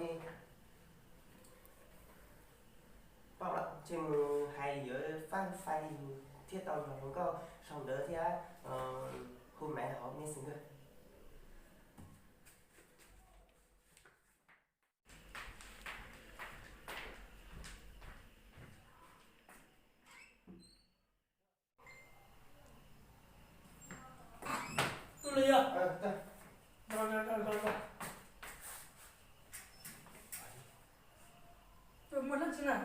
đi bao lắm chim hay giữa phát phai thiết tàu không có xong đỡ thì hôm mẹ họ mới xin cơ Tôi đi à? Rồi. Tôi muốn lần chứ nào?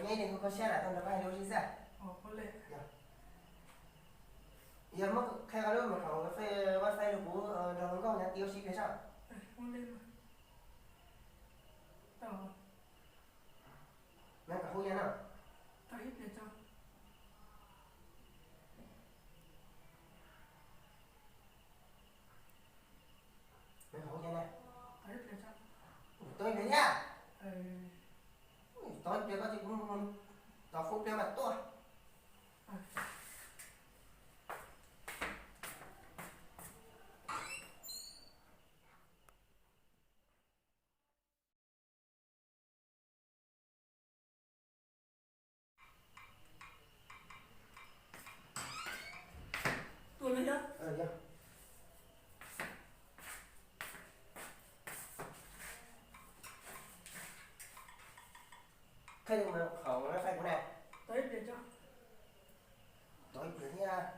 Ngay đây có xe lại tao đã bay đâu chứ sao? Có lẽ. Giờ mất khai cái đó mà không cái wifi được của đâu không có nhà tiêu xí phía sau. Không lên mà. Mẹ cả khu nhà nào? Tao ít để cho. Mẹ khu nhà này. Tao ít để cho. Tôi về nha. Tôi chưa có gì cũng tao phúc cho mặt tôi. Tôi đi á? Dạ. Thế nhưng mà khẩu wifi của này. Tao ít để cho. Tôi về nha.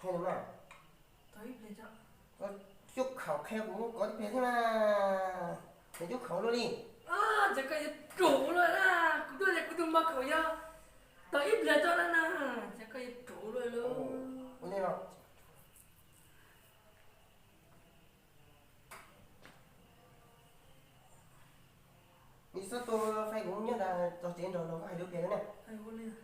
Thế đúng không? Tao ít để cho. Tôi chúc khẩu khéo cũng có tiếng thế mà. Để chúc khẩu luôn đi. Chắc cái chủ rồi đó. Cũng tôi lại cũng đừng mặc khẩu nha. Tao ít để cho nó nè. Chắc cái chủ rồi luôn. Ủa đây nào. Đi sao tôi phải cũng nhớ là tao tiền rồi nó có hai đứa kia nữa nè. Ôi lên.